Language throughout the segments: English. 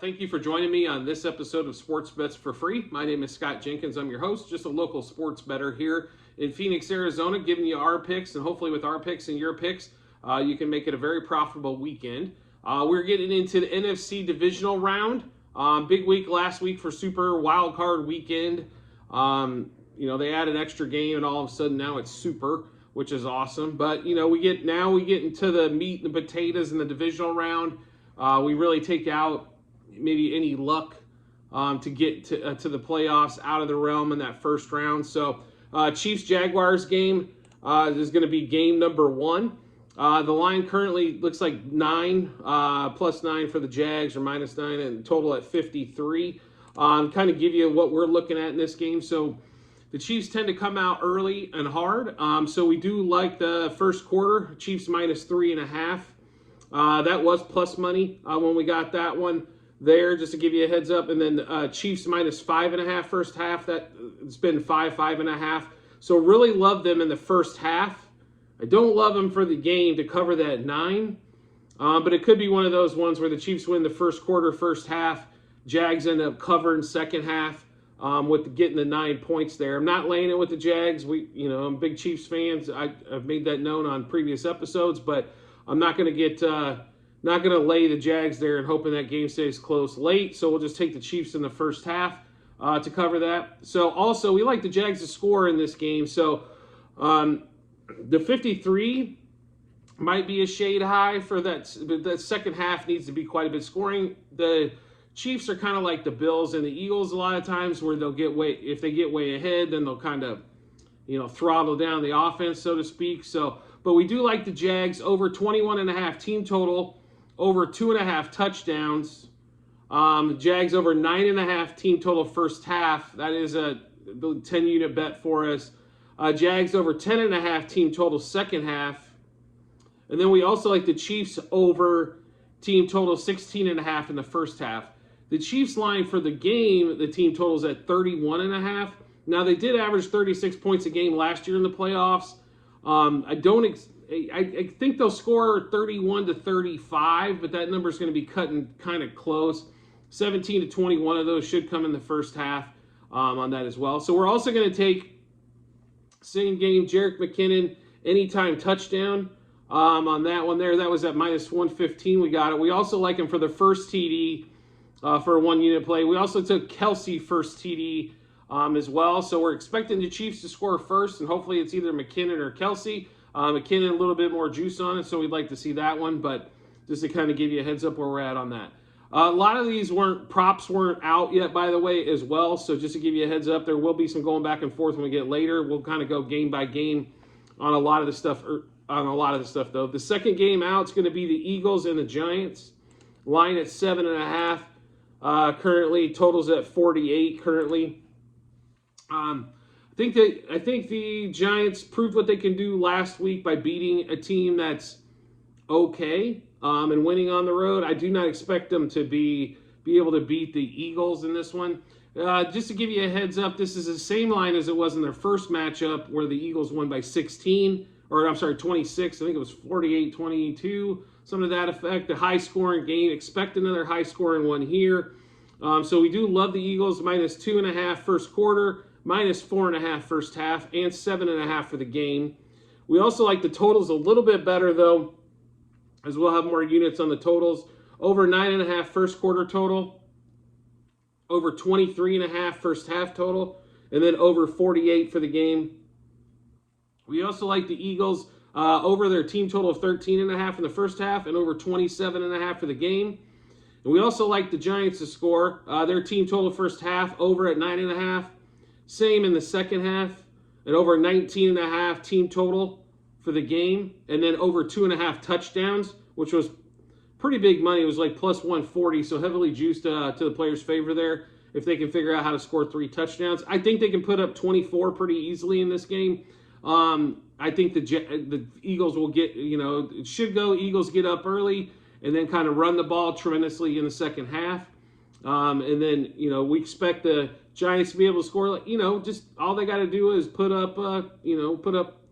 Thank you for joining me on this episode of Sports Bets for Free. My name is Scott Jenkins. I'm your host, just a local sports bettor here in Phoenix, Arizona, giving you our picks, and hopefully with our picks and your picks, you can make it a very profitable weekend. We're getting into the NFC divisional round. Big week last week for Super Wild Card Weekend. They add an extra game, and all of a sudden now it's Super, which is awesome. But we get into the meat and the potatoes in the divisional round. We really take out maybe any luck to get to the playoffs out of the realm in that first round. So Chiefs-Jaguars game is going to be game number 1. The line currently looks like 9, plus 9 for the Jags, or minus 9, and total at 53. Kind of give you what we're looking at in this game. So the Chiefs tend to come out early and hard. So we do like the first quarter, Chiefs minus 3.5. That was plus money when we got that one there, just to give you a heads up. And then Chiefs minus 5.5 first half. It's been 5.5. So really love them in the first half. I don't love them for the game to cover that 9. But it could be one of those ones where the Chiefs win the first quarter, first half. Jags end up covering second half with getting the 9 points there. I'm not laying it with the Jags. I'm big Chiefs fans. I've made that known on previous episodes, but I'm not going to lay the Jags there and hoping that game stays close late. So we'll just take the Chiefs in the first half to cover that. So also we like the Jags to score in this game. So the 53 might be a shade high for that. But that second half needs to be quite a bit scoring. The Chiefs are kind of like the Bills and the Eagles a lot of times, where if they get way ahead, then they'll kind of throttle down the offense, so to speak. But we do like the Jags over 21.5 team total, over 2.5 touchdowns. The Jags over 9.5 team total first half. That is a 10-unit bet for us. Jags over 10.5 team total second half. And then we also like the Chiefs over team total 16.5 in the first half. The Chiefs line for the game, the team total is at 31.5. Now, they did average 36 points a game last year in the playoffs. I think they'll score 31 to 35, but that number is going to be cutting kind of close. 17 to 21 of those should come in the first half on that as well. So we're also going to take same game, Jerick McKinnon, anytime touchdown on that one there. That was at minus 115. We got it. We also like him for the first TD for a 1-unit play. We also took Kelsey first TD as well. So we're expecting the Chiefs to score first, and hopefully it's either McKinnon or Kelsey. McKinnon, a little bit more juice on it, so we'd like to see that one. But just to kind of give you a heads up where we're at on that. A lot of these props weren't out yet, by the way, as well. So just to give you a heads up, there will be some going back and forth when we get later. We'll kind of go game by game on a lot of the stuff. Though. The second game out is going to be the Eagles and the Giants. Line at 7.5. Currently, totals at 48. Currently. I think the Giants proved what they can do last week by beating a team that's okay and winning on the road. I do not expect them to be able to beat the Eagles in this one. Just to give you a heads up, this is the same line as it was in their first matchup, where the Eagles won by 26. I think it was 48-22, something to that effect. A high-scoring game. Expect another high-scoring one here. So we do love the Eagles, minus 2.5 first quarter, minus 4.5 first half, and 7.5 for the game. We also like the totals a little bit better, though, as we'll have more units on the totals. Over 9.5 first quarter total, over 23.5 first half total, and then over 48 for the game. We also like the Eagles over their team total of 13.5 in the first half, and over 27.5 for the game. And we also like the Giants to score. Their team total first half over at 9.5. Same in the second half, and over 19.5 team total for the game, and then over 2.5 touchdowns, which was pretty big money. It was like plus 140, so heavily juiced to the players' favor there if they can figure out how to score 3 touchdowns. I think they can put up 24 pretty easily in this game. I think the Eagles will get, it should go. Eagles get up early and then kind of run the ball tremendously in the second half. And then, we expect the Giants to be able to score, just all they got to do is put up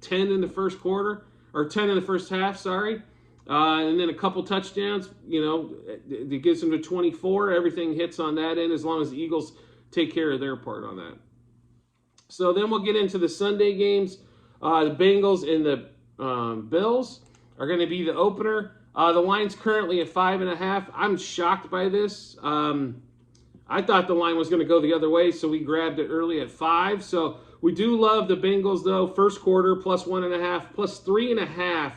10 in the first quarter, or 10 in the first half, sorry. And then a couple touchdowns, it gets them to 24. Everything hits on that end as long as the Eagles take care of their part on that. So then we'll get into the Sunday games. The Bengals and the Bills are going to be the opener. The line's currently at 5.5. I'm shocked by this. I thought the line was going to go the other way, so we grabbed it early at 5. So we do love the Bengals, though. First quarter, plus 1.5, plus 3.5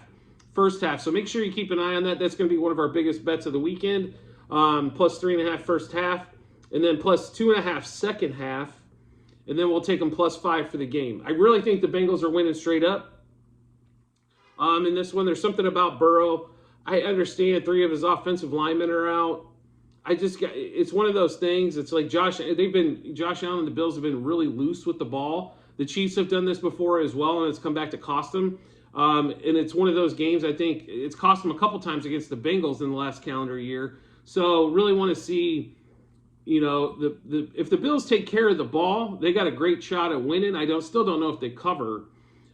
first half. So make sure you keep an eye on that. That's going to be one of our biggest bets of the weekend. Plus 3.5 first half, and then plus 2.5 second half. And then we'll take them plus 5 for the game. I really think the Bengals are winning straight up. In this one, there's something about Burrow. I understand 3 of his offensive linemen are out. It's one of those things. It's like Josh Allen and the Bills have been really loose with the ball. The Chiefs have done this before as well, and it's come back to cost them. And it's one of those games, I think, it's cost them a couple times against the Bengals in the last calendar year. So really want to see, if the Bills take care of the ball, they got a great shot at winning. Still don't know if they cover.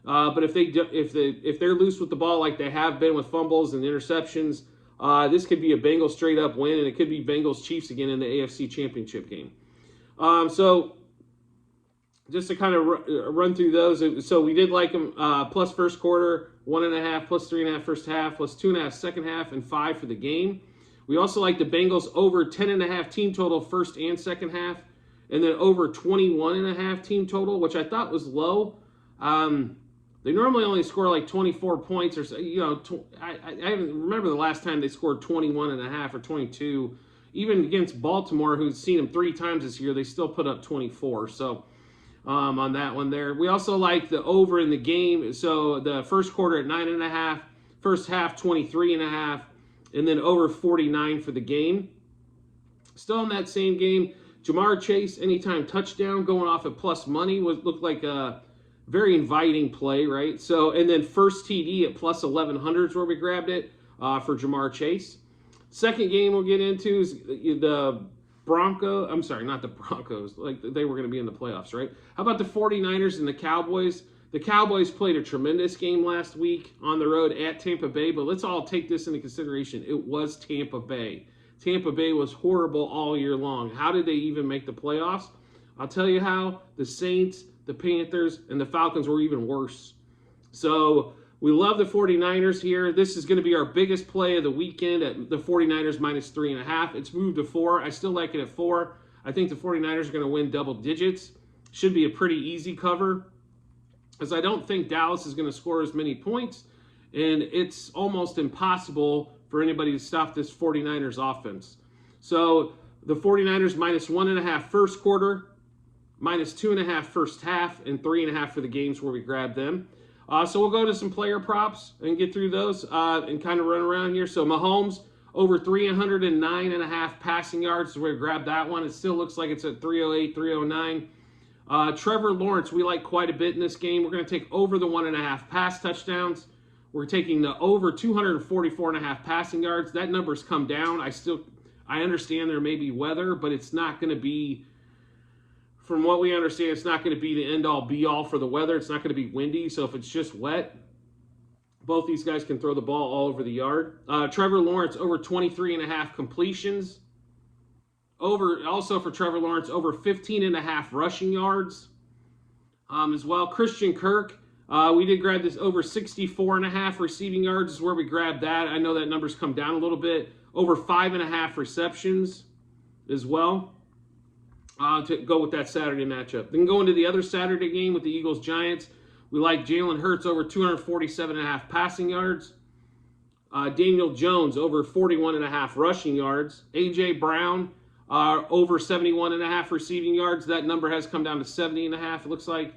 But if they're loose with the ball like they have been with fumbles and interceptions, this could be a Bengals straight up win, and it could be Bengals Chiefs again in the AFC Championship game. So just to kind of run through those, so we did like them plus first quarter, 1.5, plus 3.5 first half, plus 2.5 second half, and 5 for the game. We also like the Bengals over 10.5 team total first and second half, and then over 21.5 team total, which I thought was low. They normally only score like 24 points or so. I remember the last time they scored 21.5 or 22. Even against Baltimore, who's seen them 3 times this year, they still put up 24. So on that one there. We also like the over in the game. So the first quarter at 9.5, first half 23.5, and then over 49 for the game. Still in that same game, Jamar Chase, anytime touchdown, going off at plus money, looked like a very inviting play, right? So, and then first TD at plus 1,100 is where we grabbed it for Jamar Chase. Second game we'll get into is the Broncos. I'm sorry, not the Broncos. Like they were going to be in the playoffs, right? How about the 49ers and the Cowboys? The Cowboys played a tremendous game last week on the road at Tampa Bay, but let's all take this into consideration. It was Tampa Bay. Tampa Bay was horrible all year long. How did they even make the playoffs? I'll tell you how. The Saints, the Panthers, and the Falcons were even worse. So we love the 49ers here. This is going to be our biggest play of the weekend at the 49ers minus 3.5. It's moved to 4. I still like it at 4. I think the 49ers are going to win double digits. Should be a pretty easy cover, because I don't think Dallas is going to score as many points, and it's almost impossible for anybody to stop this 49ers offense. So the 49ers minus 1.5 first quarter, minus 2.5 first half, and 3.5 for the games where we grab them. So we'll go to some player props and get through those and kind of run around here. So Mahomes over 309.5 passing yards is where we grab that one. It still looks like it's at 308, 309. Trevor Lawrence, we like quite a bit in this game. We're going to take over the 1.5 pass touchdowns. We're taking the over 244.5 passing yards. That number's come down. I understand there may be weather, but it's not going to be, from what we understand, it's not going to be the end-all, be-all for the weather. It's not going to be windy, so if it's just wet, both these guys can throw the ball all over the yard. Trevor Lawrence over 23.5 completions. Also for Trevor Lawrence, over 15.5 rushing yards as well. Christian Kirk, we did grab this over 64.5 receiving yards is where we grabbed that. I know that number's come down a little bit. Over 5.5 receptions as well to go with that Saturday matchup. Then go into the other Saturday game with the Eagles-Giants. We like Jalen Hurts over 247.5 passing yards. Daniel Jones over 41.5 rushing yards. A.J. Brown over 71.5 receiving yards. That number has come down to 70.5, it looks like.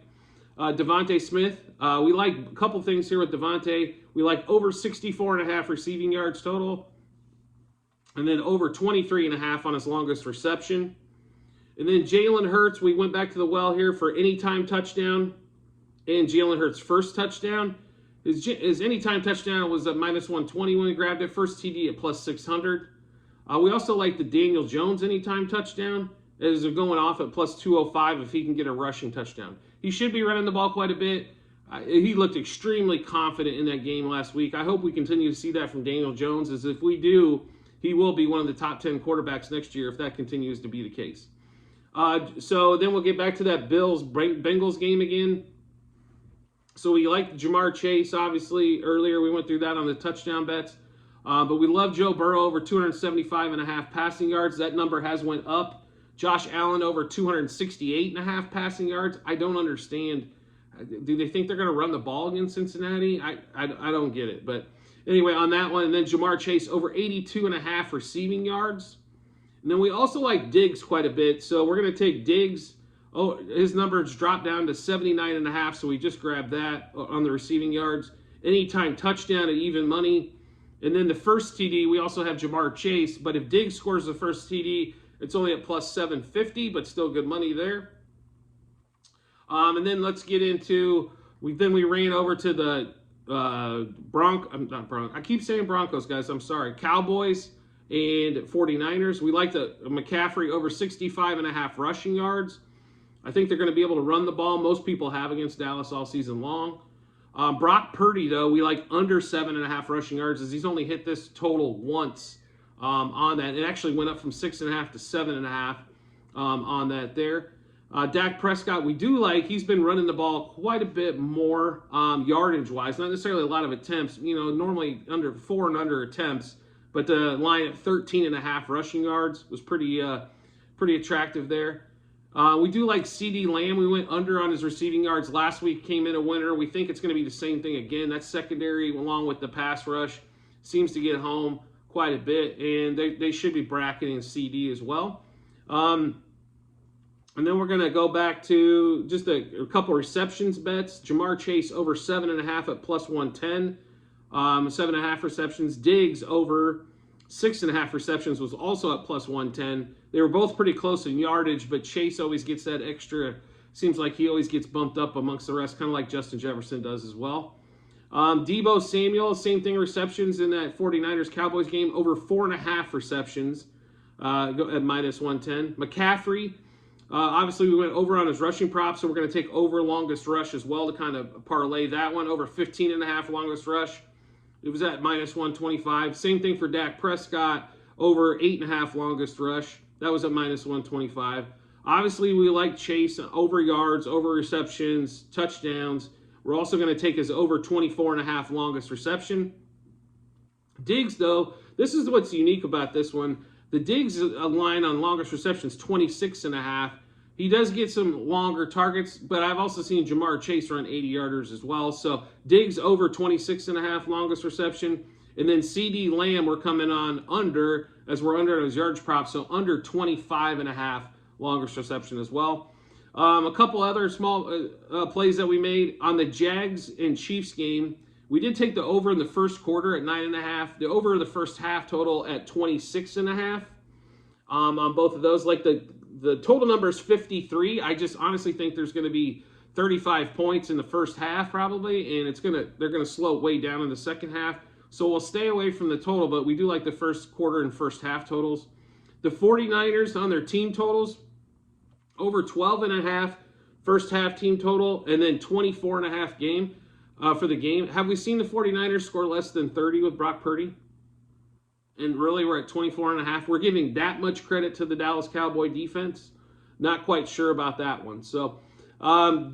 Devontae Smith, we like a couple things here with Devontae. We like over 64.5 receiving yards total, and then over 23.5 on his longest reception. And then Jalen Hurts, we went back to the well here for anytime touchdown and Jalen Hurts' first touchdown. His anytime touchdown was at minus 120 when we grabbed it. First TD at plus 600. We also like the Daniel Jones anytime touchdown as they're going off at plus 205 if he can get a rushing touchdown. He should be running the ball quite a bit. He looked extremely confident in that game last week. I hope we continue to see that from Daniel Jones, as if we do, he will be one of the top 10 quarterbacks next year if that continues to be the case. So then we'll get back to that Bills-Bengals game again. So we liked Jamar Chase, obviously. Earlier we went through that on the touchdown bets. But we love Joe Burrow over 275.5 passing yards. That number has went up. Josh Allen over 268.5 passing yards. I don't understand. Do they think they're going to run the ball against Cincinnati? I don't get it. But anyway, on that one. And then Jamar Chase over 82.5 receiving yards. And then we also like Diggs quite a bit. So we're going to take Diggs. Oh, his numbers dropped down to 79.5. So we just grabbed that on the receiving yards. Anytime touchdown at even money. And then the first TD, we also have Jamar Chase. But if Diggs scores the first TD, it's only at plus 750, but still good money there. And then let's get into, we ran over to the I keep saying Broncos, guys. I'm sorry. Cowboys and 49ers. We like the McCaffrey over 65.5 rushing yards. I think they're going to be able to run the ball. Most people have against Dallas all season long. Brock Purdy, though, we like under 7.5 rushing yards, as he's only hit this total once on that. It actually went up from 6.5 to 7.5 on that there. Dak Prescott, we do like. He's been running the ball quite a bit more yardage-wise. Not necessarily a lot of attempts. Normally under 4 and under attempts. But the line at 13.5 rushing yards was pretty attractive there. We do like CD Lamb. We went under on his receiving yards last week, came in a winner. We think it's going to be the same thing again. That secondary, along with the pass rush, seems to get home quite a bit, and they should be bracketing CD as well. And then we're going to go back to just a couple receptions bets. Jamar Chase over 7.5 at plus 110. 7.5 receptions. Diggs over 6.5 receptions was also at plus 110. They were both pretty close in yardage, but Chase always gets that extra. Seems like he always gets bumped up amongst the rest, kind of like Justin Jefferson does as well. Deebo Samuel, same thing, receptions in that 49ers-Cowboys game, over 4.5 receptions at minus 110. McCaffrey, obviously we went over on his rushing prop, so we're going to take over longest rush as well to kind of parlay that one. Over 15.5 longest rush. It was at minus 125. Same thing for Dak Prescott, over 8.5 longest rush. That was at minus 125. Obviously, we like Chase over yards, over receptions, touchdowns. We're also going to take his over 24.5 longest reception. Diggs, though, this is what's unique about this one. The Diggs line on longest receptions, 26.5. He does get some longer targets, but I've also seen Jamar Chase run 80-yarders as well. So Diggs over 26.5 longest reception. And then CD Lamb, we're coming on under, as we're under on his yardage prop, so under 25.5 longest reception as well. A couple other small plays that we made on the Jags and Chiefs game. We did take the over in the first quarter at 9.5. The over in the first half total at 26.5 on both of those. Like the total number is 53. I just honestly think there's going to be 35 points in the first half probably, and they're going to slow way down in the second half. So we'll stay away from the total, but we do like the first quarter and first half totals. The 49ers on their team totals, over 12.5 first half team total, and then 24.5 game for the game. Have we seen the 49ers score less than 30 with Brock Purdy? And really, we're at 24.5. We're giving that much credit to the Dallas Cowboy defense. Not quite sure about that one. So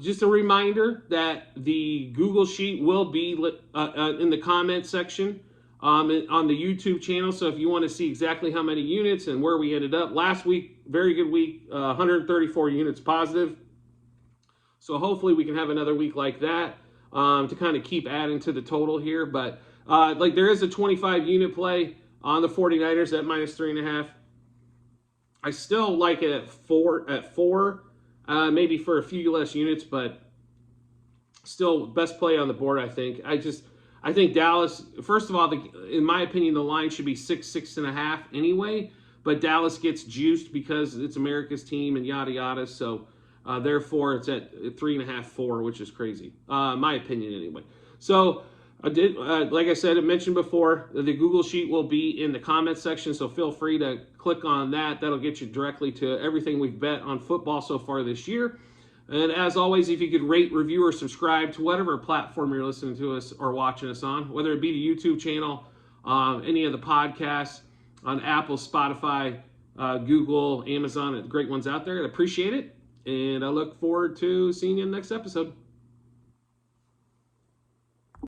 just a reminder that the Google Sheet will be in the comment section on the YouTube channel. So if you want to see exactly how many units and where we ended up. Last week, very good week, 134 units positive. So hopefully we can have another week like that to kind of keep adding to the total here. But there is a 25 unit play on the 49ers at minus 3.5. I still like it at four, maybe for a few less units, but still best play on the board, I think. I think Dallas, first of all, in my opinion, the line should be 6.5 anyway, but Dallas gets juiced because it's America's team and yada yada, so therefore it's at 3.5, 4, which is crazy. My opinion anyway. So like I said, I mentioned before, the Google Sheet will be in the comments section, so feel free to click on that. That'll get you directly to everything we've bet on football so far this year. And as always, if you could rate, review, or subscribe to whatever platform you're listening to us or watching us on, whether it be the YouTube channel, any of the podcasts on Apple, Spotify, Google, Amazon, great ones out there. I appreciate it. And I look forward to seeing you in the next episode.